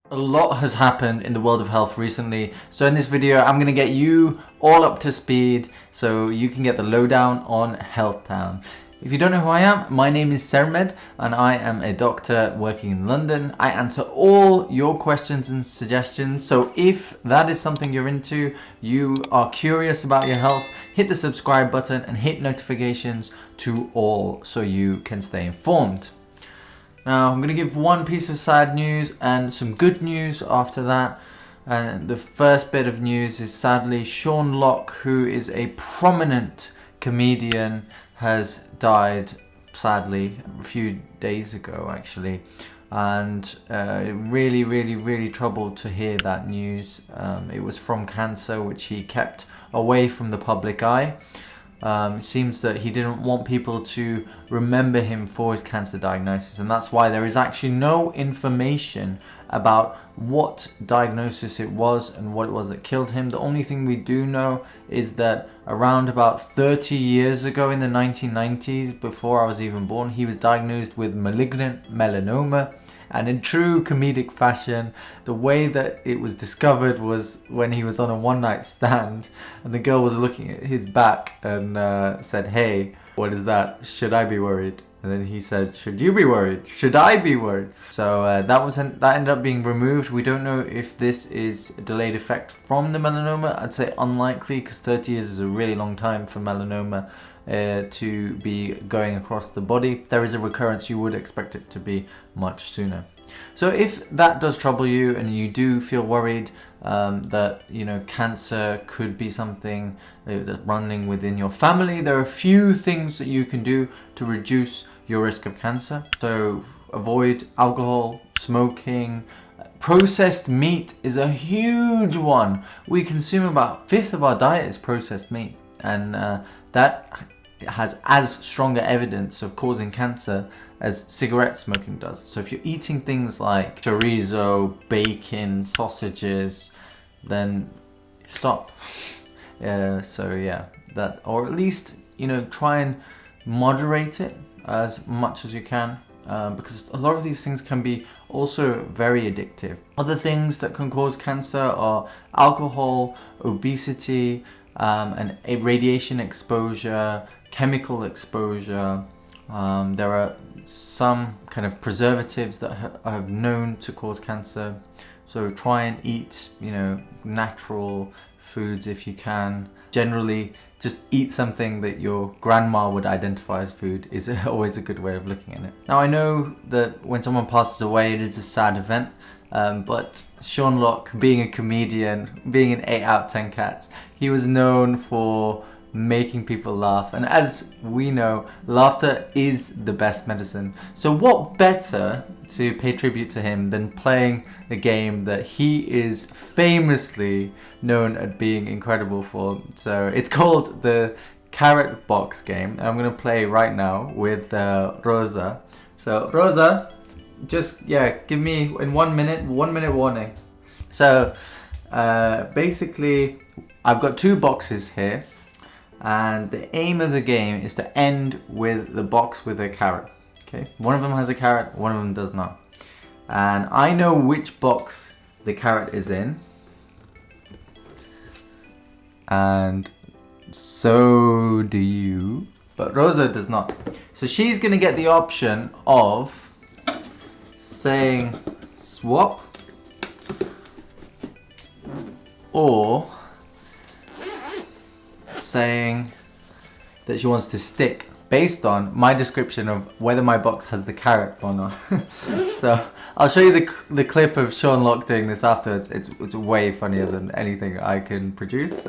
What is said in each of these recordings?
A lot has happened in the world of health recently, so in this video I'm going to get you all up to speed so you can get the lowdown on Health Town. If you don't know who I am, my name is Sermed and I am a doctor working in London. I answer all your questions and suggestions, so if that is something you're into, you are curious about your health, hit the subscribe button and hit notifications to all so you can stay informed. Now, I'm going to give one piece of sad news and some good news after that. And the first bit of news is sadly Sean Lock, who is a prominent comedian, has died sadly a few days ago actually. And really troubled to hear that news. It was from cancer, which he kept away from the public eye. It seems that he didn't want people to remember him for his cancer diagnosis, and that's why there is actually no information about what diagnosis it was and what it was that killed him. The only thing we do know is that around about 30 years ago in the 1990s, before I was even born, he was diagnosed with malignant melanoma. And in true comedic fashion, the way that it was discovered was when he was on a one-night stand and the girl was looking at his back and said, "Hey, what is that? Should I be worried?" And then he said, "Should you be worried? Should I be worried?" So that ended up being removed. We don't know if this is a delayed effect from the melanoma. I'd say unlikely, because 30 years is a really long time for melanoma to be going across the body. If there is a recurrence, you would expect it to be much sooner. So if that does trouble you and you do feel worried that cancer could be something that's running within your family, there are a few things that you can do to reduce your risk of cancer. So avoid alcohol, smoking. Processed meat is a huge one. We consume about a fifth of our diet is processed meat, and that has as stronger evidence of causing cancer as cigarette smoking does. So if you're eating things like chorizo, bacon, sausages, then stop. That, or at least try and moderate it as much as you can, because a lot of these things can be also very addictive. Other things that can cause cancer are alcohol, obesity, and a radiation exposure, chemical exposure. There are some kind of preservatives that are known to cause cancer. So try and eat, natural foods if you can. Generally, just eat something that your grandma would identify as food is always a good way of looking at it. Now, I know that when someone passes away, it is a sad event. But Sean Lock, being a comedian, being an 8 out of 10 cats, he was known for making people laugh, and as we know, laughter is the best medicine. So what better to pay tribute to him than playing the game that he is famously known at being incredible for. So it's called the Carrot Box game, and I'm going to play right now with Rosa. So Rosa, just give me in 1 minute warning. So basically I've got 2 boxes here, and the aim of the game is to end with the box with a carrot. Okay, one of them has a carrot, one of them does not, and I know which box the carrot is in, and so do you, but Rosa does not. So she's gonna get the option of saying swap or saying that she wants to stick based on my description of whether my box has the carrot or not. So I'll show you the clip of Sean Lock doing this afterwards. It's way funnier than anything I can produce.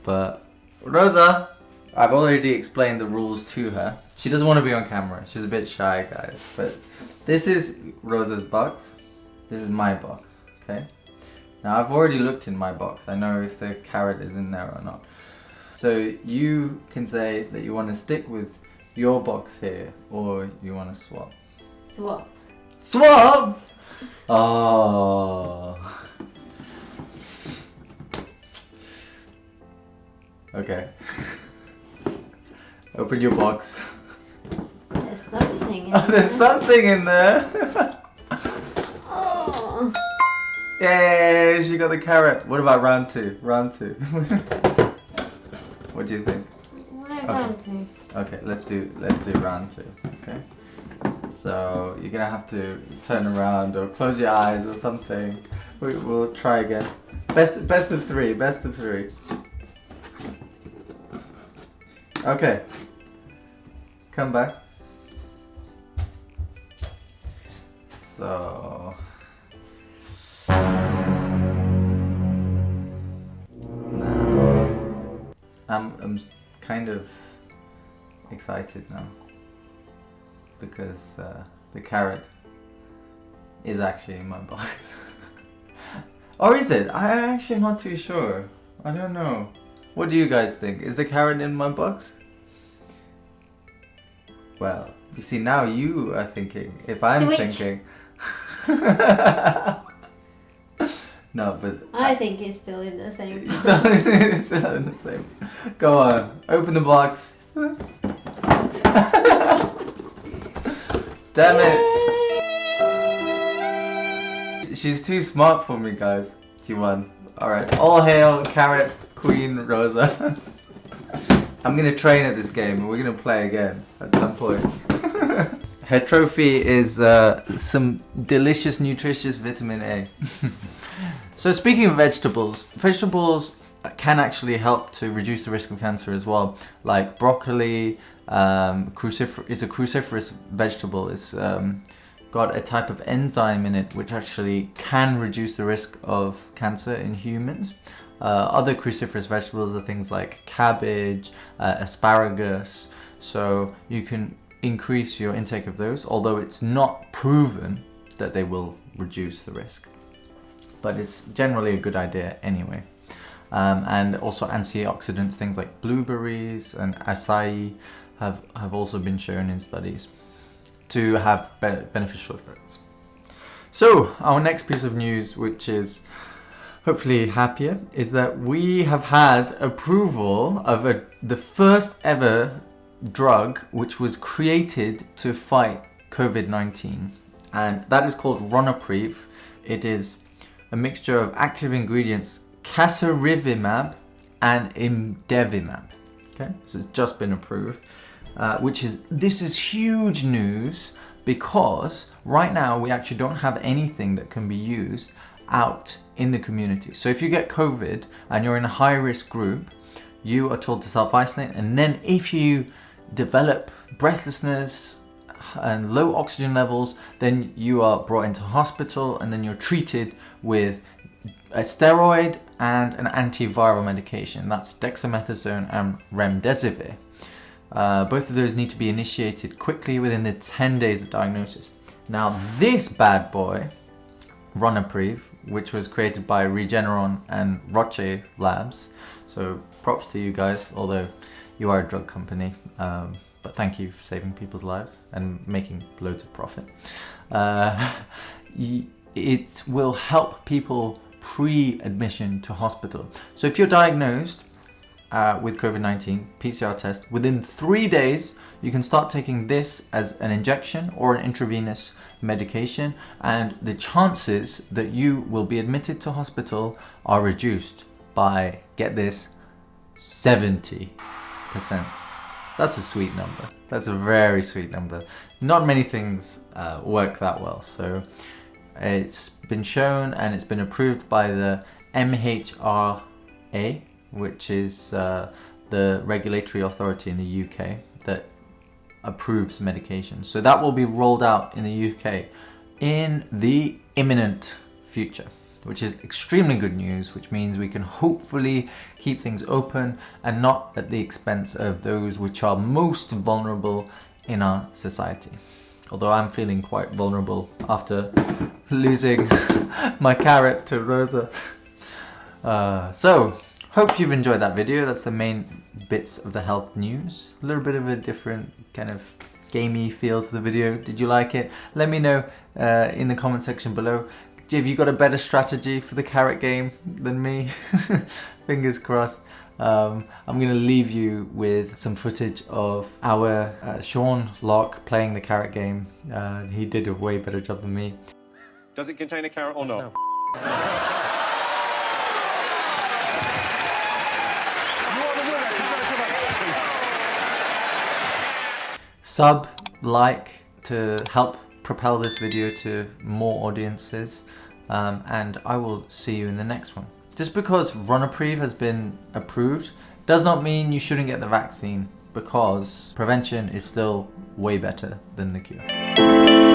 But Rosa, I've already explained the rules to her. She doesn't want to be on camera. She's a bit shy, guys. But this is Rosa's box. This is my box. Okay. Now I've already looked in my box. I know if the carrot is in there or not. So you can say that you want to stick with your box here, or you want to swap. Swap. Swap! Oh. Okay. Open your box. There's something in there. There's something in there. Oh. Yay, she got the carrot. What about round 2? Round 2. What do you think? Round 2. Okay, let's do round 2. Okay. So you're gonna have to turn around or close your eyes or something. We'll try again. Best of 3. Best of 3. Okay. Come back. So. I'm kind of excited now because the carrot is actually in my box. Or is it? I'm actually not too sure. I don't know. What do you guys think? Is the carrot in my box? Well, you see, now you are thinking. If I'm thinking. No, but I think it's still in the same. It's still in the same. Go on, open the box. Damn it! She's too smart for me, guys. She won. Alright, all hail Carrot Queen Rosa. I'm gonna train at this game and we're gonna play again at some point. Her trophy is some delicious, nutritious vitamin A. So speaking of vegetables can actually help to reduce the risk of cancer as well. Like broccoli is a cruciferous vegetable. It's got a type of enzyme in it which actually can reduce the risk of cancer in humans. Other cruciferous vegetables are things like cabbage, asparagus. So you can increase your intake of those, although it's not proven that they will reduce the risk. But it's generally a good idea anyway. And also antioxidants, things like blueberries and acai have also been shown in studies to have beneficial effects. So our next piece of news, which is hopefully happier, is that we have had approval of the first ever drug which was created to fight COVID-19, and that is called Ronapreve. It is a mixture of active ingredients casirivimab and imdevimab. Okay, so it's just been approved, this is huge news because right now we actually don't have anything that can be used out in the community. So if you get COVID and you're in a high-risk group, you are told to self-isolate, and then if you develop breathlessness and low oxygen levels, then you are brought into hospital and then you're treated with a steroid and an antiviral medication. That's dexamethasone and remdesivir. Both of those need to be initiated quickly within the 10 days of diagnosis. Now this bad boy, Ronapreve, which was created by Regeneron and Roche Labs, so props to you guys, although you are a drug company, but thank you for saving people's lives and making loads of profit. It will help people pre-admission to hospital. So if you're diagnosed with COVID-19, PCR test, within 3 days, you can start taking this as an injection or an intravenous medication, and the chances that you will be admitted to hospital are reduced by, get this, 70%. That's a sweet number. That's a very sweet number. Not many things work that well. So it's been shown and it's been approved by the MHRA, which is the regulatory authority in the UK that approves medications. So that will be rolled out in the UK in the imminent future, which is extremely good news, which means we can hopefully keep things open and not at the expense of those which are most vulnerable in our society. Although I'm feeling quite vulnerable after losing my carrot to Rosa. So, hope you've enjoyed that video. That's the main bits of the health news. A little bit of a different kind of gamey feel to the video. Did you like it? Let me know in the comment section below. Have you got a better strategy for the carrot game than me? Fingers crossed. I'm going to leave you with some footage of our Sean Locke playing the carrot game. He did a way better job than me. Does it contain a carrot or not? No Sub, like to help propel this video to more audiences, and I will see you in the next one. Just because Ronapreve has been approved does not mean you shouldn't get the vaccine, because prevention is still way better than the cure.